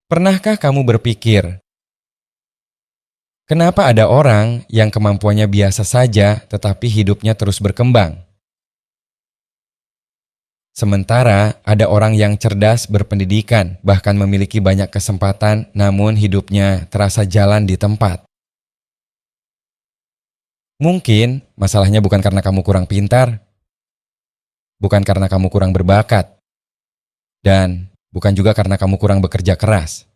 Pernahkah kamu berpikir, kenapa ada orang yang kemampuannya biasa saja tetapi hidupnya terus berkembang? Sementara ada orang yang cerdas, berpendidikan, bahkan memiliki banyak kesempatan, namun hidupnya terasa jalan di tempat. Mungkin masalahnya bukan karena kamu kurang pintar, bukan karena kamu kurang berbakat, dan bukan juga karena kamu kurang bekerja keras.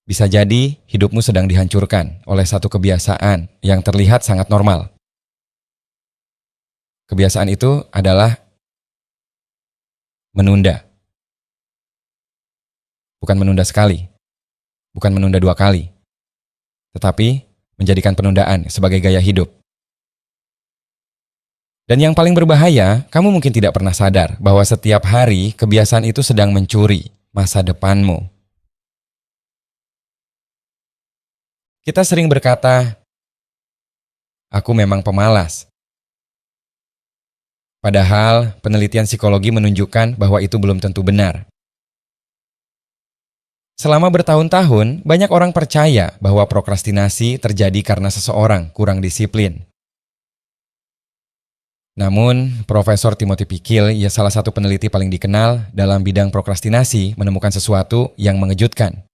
Bisa jadi hidupmu sedang dihancurkan oleh satu kebiasaan yang terlihat sangat normal. Kebiasaan itu adalah menunda. Bukan menunda sekali, bukan menunda 2 kali, tetapi menjadikan penundaan sebagai gaya hidup. Dan yang paling berbahaya, kamu mungkin tidak pernah sadar bahwa setiap hari kebiasaan itu sedang mencuri masa depanmu. Kita sering berkata, "Aku memang pemalas." Padahal penelitian psikologi menunjukkan bahwa itu belum tentu benar. Selama bertahun-tahun, banyak orang percaya bahwa prokrastinasi terjadi karena seseorang kurang disiplin. Namun, Profesor Timothy Pikil, ia salah satu peneliti paling dikenal dalam bidang prokrastinasi, menemukan sesuatu yang mengejutkan.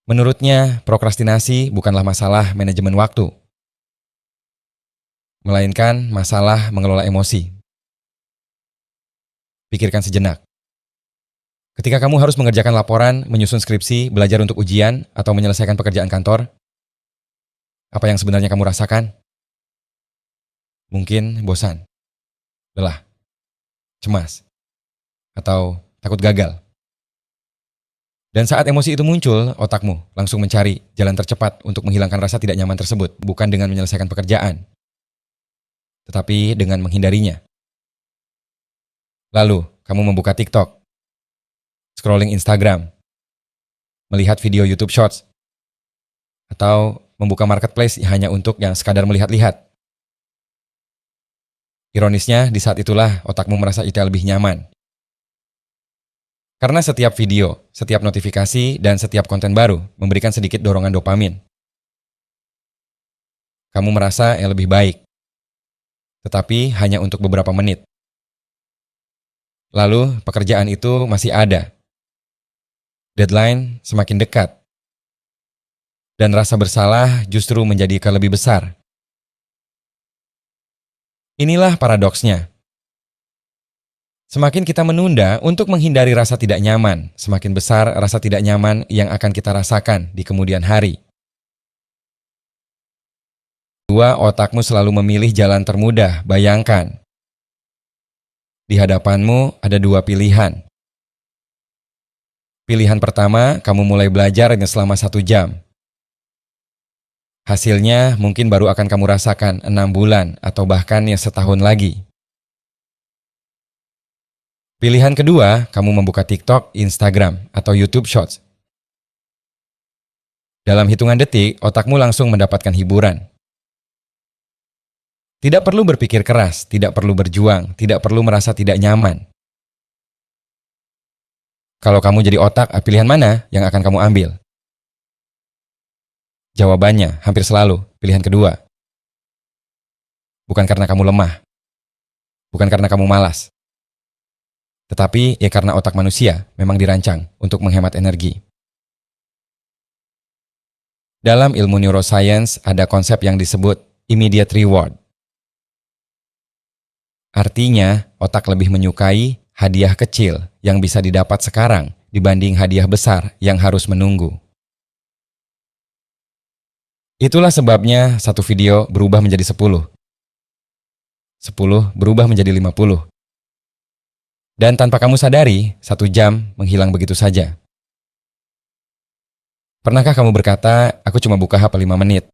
Menurutnya, prokrastinasi bukanlah masalah manajemen waktu, melainkan masalah mengelola emosi. Pikirkan sejenak. Ketika kamu harus mengerjakan laporan, menyusun skripsi, belajar untuk ujian, atau menyelesaikan pekerjaan kantor, apa yang sebenarnya kamu rasakan? Mungkin bosan, lelah, cemas, atau takut gagal. Dan saat emosi itu muncul, otakmu langsung mencari jalan tercepat untuk menghilangkan rasa tidak nyaman tersebut, bukan dengan menyelesaikan pekerjaan, tetapi dengan menghindarinya. Lalu, kamu membuka TikTok, scrolling Instagram, melihat video YouTube Shorts, atau membuka marketplace hanya untuk yang sekadar melihat-lihat. Ironisnya, di saat itulah otakmu merasa itu lebih nyaman. Karena setiap video, setiap notifikasi, dan setiap konten baru memberikan sedikit dorongan dopamin. Kamu merasa yang lebih baik, tetapi hanya untuk beberapa menit. Lalu, pekerjaan itu masih ada. Deadline semakin dekat. Dan rasa bersalah justru menjadi lebih besar. Inilah paradoksnya. Semakin kita menunda untuk menghindari rasa tidak nyaman, semakin besar rasa tidak nyaman yang akan kita rasakan di kemudian hari. Otakmu selalu memilih jalan termudah. Bayangkan, di hadapanmu ada 2 pilihan. Pilihan pertama, kamu mulai belajar selama 1 jam. Hasilnya mungkin baru akan kamu rasakan 6 bulan atau bahkan setahun lagi. Pilihan kedua, kamu membuka TikTok, Instagram, atau YouTube Shorts. Dalam hitungan detik, otakmu langsung mendapatkan hiburan. Tidak perlu berpikir keras, tidak perlu berjuang, tidak perlu merasa tidak nyaman. Kalau kamu jadi otak, pilihan mana yang akan kamu ambil? Jawabannya hampir selalu pilihan kedua. Bukan karena kamu lemah, bukan karena kamu malas, tetapi karena otak manusia memang dirancang untuk menghemat energi. Dalam ilmu neuroscience ada konsep yang disebut immediate reward. Artinya, otak lebih menyukai hadiah kecil yang bisa didapat sekarang dibanding hadiah besar yang harus menunggu. Itulah sebabnya satu video berubah menjadi 10. 10 berubah menjadi 50. Dan tanpa kamu sadari, 1 jam menghilang begitu saja. Pernahkah kamu berkata, aku cuma buka HP 5 menit?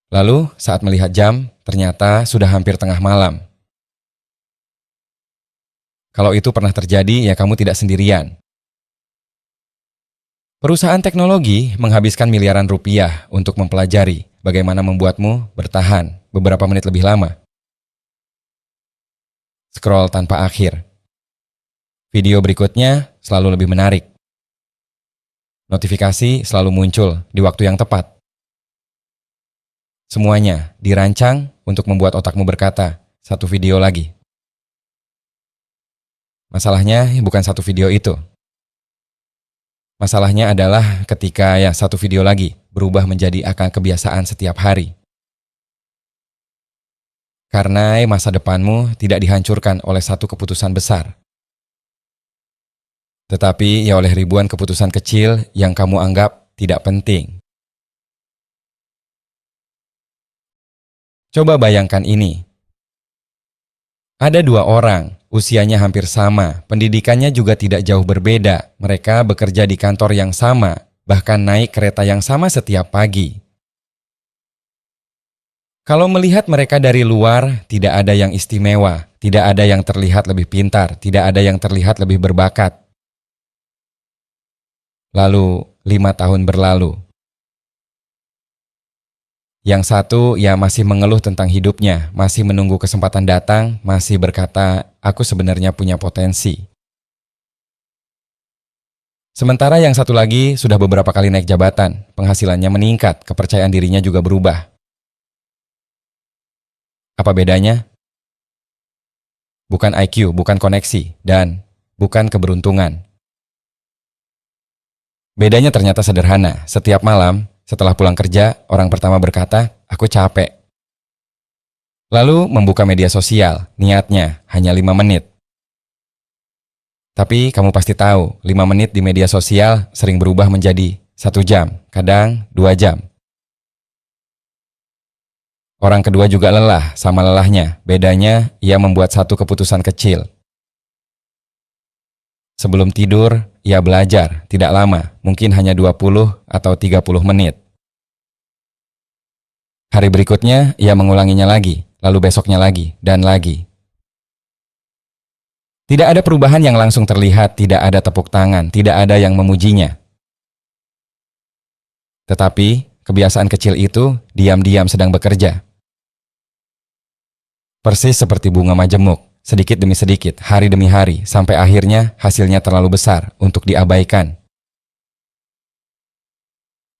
Lalu, saat melihat jam, ternyata sudah hampir tengah malam. Kalau itu pernah terjadi, kamu tidak sendirian. Perusahaan teknologi menghabiskan miliaran rupiah untuk mempelajari bagaimana membuatmu bertahan beberapa menit lebih lama. Scroll tanpa akhir. Video berikutnya selalu lebih menarik. Notifikasi selalu muncul di waktu yang tepat. Semuanya dirancang untuk membuat otakmu berkata, satu video lagi. Masalahnya bukan satu video itu. Masalahnya adalah ketika satu video lagi berubah menjadi akan kebiasaan setiap hari. Karena masa depanmu tidak dihancurkan oleh satu keputusan besar. Tetapi oleh ribuan keputusan kecil yang kamu anggap tidak penting. Coba bayangkan ini. Ada dua orang, usianya hampir sama, pendidikannya juga tidak jauh berbeda. Mereka bekerja di kantor yang sama, bahkan naik kereta yang sama setiap pagi. Kalau melihat mereka dari luar, tidak ada yang istimewa, tidak ada yang terlihat lebih pintar, tidak ada yang terlihat lebih berbakat. Lalu, 5 tahun berlalu. Yang satu, masih mengeluh tentang hidupnya, masih menunggu kesempatan datang, masih berkata, aku sebenarnya punya potensi. Sementara yang satu lagi sudah beberapa kali naik jabatan, penghasilannya meningkat, kepercayaan dirinya juga berubah. Apa bedanya? Bukan IQ, bukan koneksi, dan bukan keberuntungan. Bedanya ternyata sederhana. Setiap malam, setelah pulang kerja, orang pertama berkata, aku capek. Lalu membuka media sosial, niatnya hanya 5 menit. Tapi kamu pasti tahu, 5 menit di media sosial sering berubah menjadi 1 jam, kadang 2 jam. Orang kedua juga lelah, sama lelahnya. Bedanya, ia membuat satu keputusan kecil. Sebelum tidur, ia belajar, tidak lama, mungkin hanya 20 atau 30 menit. Hari berikutnya, ia mengulanginya lagi, lalu besoknya lagi, dan lagi. Tidak ada perubahan yang langsung terlihat, tidak ada tepuk tangan, tidak ada yang memujinya. Tetapi, kebiasaan kecil itu diam-diam sedang bekerja. Persis seperti bunga majemuk. Sedikit demi sedikit, hari demi hari, sampai akhirnya hasilnya terlalu besar untuk diabaikan.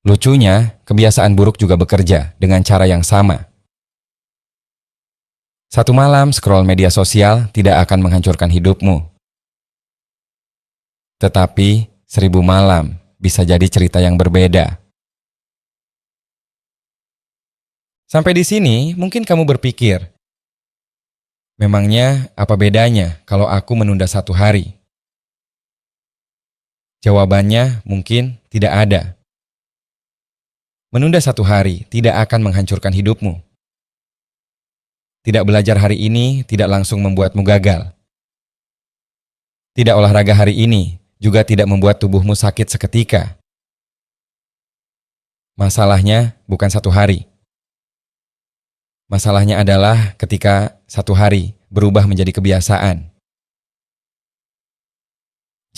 Lucunya, kebiasaan buruk juga bekerja dengan cara yang sama. Satu malam scroll media sosial tidak akan menghancurkan hidupmu. Tetapi, 1000 malam bisa jadi cerita yang berbeda. Sampai di sini, mungkin kamu berpikir, memangnya apa bedanya kalau aku menunda 1 hari? Jawabannya mungkin tidak ada. Menunda 1 hari tidak akan menghancurkan hidupmu. Tidak belajar hari ini tidak langsung membuatmu gagal. Tidak olahraga hari ini juga tidak membuat tubuhmu sakit seketika. Masalahnya bukan 1 hari. Masalahnya adalah ketika 1 hari berubah menjadi kebiasaan.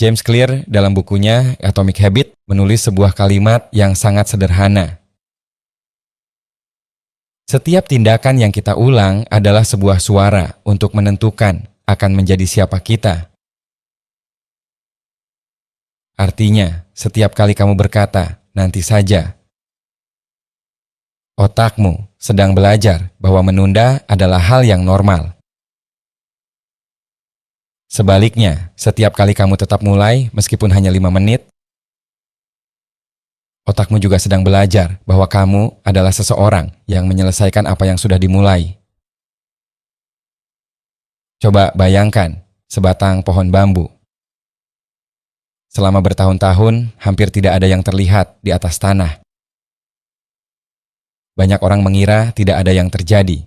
James Clear dalam bukunya Atomic Habit menulis sebuah kalimat yang sangat sederhana. Setiap tindakan yang kita ulang adalah sebuah suara untuk menentukan akan menjadi siapa kita. Artinya, setiap kali kamu berkata, nanti saja, otakmu sedang belajar bahwa menunda adalah hal yang normal. Sebaliknya, setiap kali kamu tetap mulai meskipun hanya 5 menit, otakmu juga sedang belajar bahwa kamu adalah seseorang yang menyelesaikan apa yang sudah dimulai. Coba bayangkan sebatang pohon bambu. Selama bertahun-tahun, hampir tidak ada yang terlihat di atas tanah. Banyak orang mengira tidak ada yang terjadi.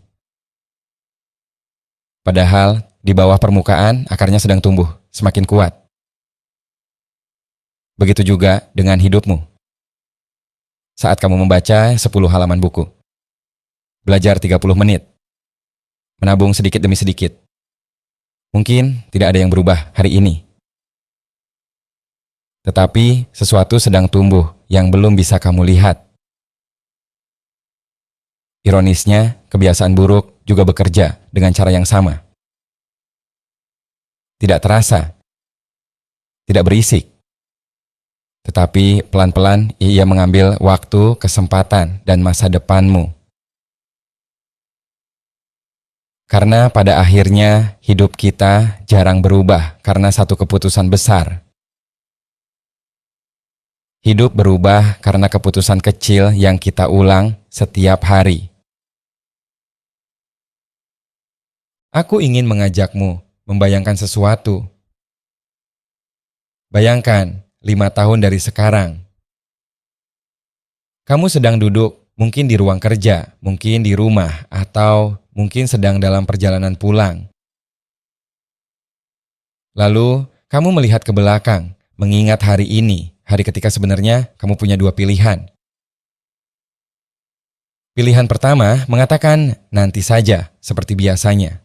Padahal, di bawah permukaan, akarnya sedang tumbuh semakin kuat. Begitu juga dengan hidupmu. Saat kamu membaca 10 halaman buku, belajar 30 menit, menabung sedikit demi sedikit, mungkin tidak ada yang berubah hari ini. Tetapi sesuatu sedang tumbuh yang belum bisa kamu lihat. Ironisnya, kebiasaan buruk juga bekerja dengan cara yang sama. Tidak terasa, tidak berisik. Tetapi pelan-pelan ia mengambil waktu, kesempatan, dan masa depanmu. Karena pada akhirnya hidup kita jarang berubah karena satu keputusan besar. Hidup berubah karena keputusan kecil yang kita ulang setiap hari. Aku ingin mengajakmu membayangkan sesuatu. Bayangkan 5 tahun dari sekarang. Kamu sedang duduk, mungkin di ruang kerja, mungkin di rumah, atau mungkin sedang dalam perjalanan pulang. Lalu, kamu melihat ke belakang, mengingat hari ini, hari ketika sebenarnya kamu punya dua pilihan. Pilihan pertama mengatakan nanti saja, seperti biasanya.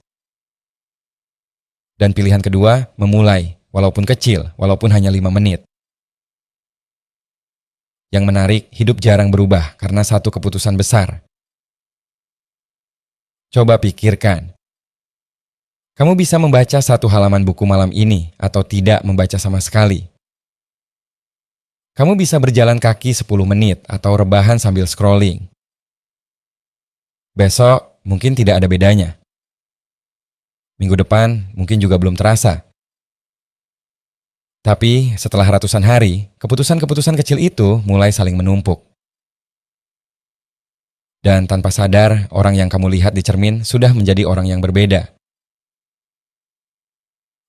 Dan pilihan kedua memulai, walaupun kecil, walaupun hanya 5 menit. Yang menarik, hidup jarang berubah karena satu keputusan besar. Coba pikirkan. Kamu bisa membaca satu halaman buku malam ini atau tidak membaca sama sekali. Kamu bisa berjalan kaki 10 menit atau rebahan sambil scrolling. Besok mungkin tidak ada bedanya. Minggu depan mungkin juga belum terasa. Tapi setelah ratusan hari, keputusan-keputusan kecil itu mulai saling menumpuk. Dan tanpa sadar, orang yang kamu lihat di cermin sudah menjadi orang yang berbeda.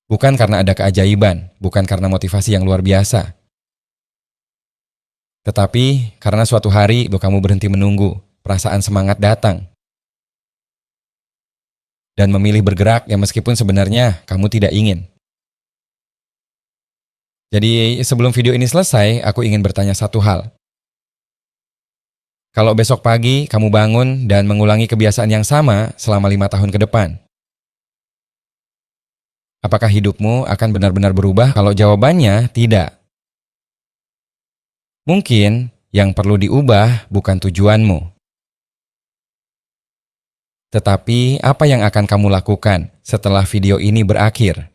Bukan karena ada keajaiban, bukan karena motivasi yang luar biasa. Tetapi karena suatu hari kamu berhenti menunggu, perasaan semangat datang. Dan memilih bergerak yang meskipun sebenarnya kamu tidak ingin. Jadi sebelum video ini selesai, aku ingin bertanya satu hal. Kalau besok pagi kamu bangun dan mengulangi kebiasaan yang sama selama 5 tahun ke depan, apakah hidupmu akan benar-benar berubah? Kalau jawabannya tidak. Mungkin yang perlu diubah bukan tujuanmu. Tetapi apa yang akan kamu lakukan setelah video ini berakhir?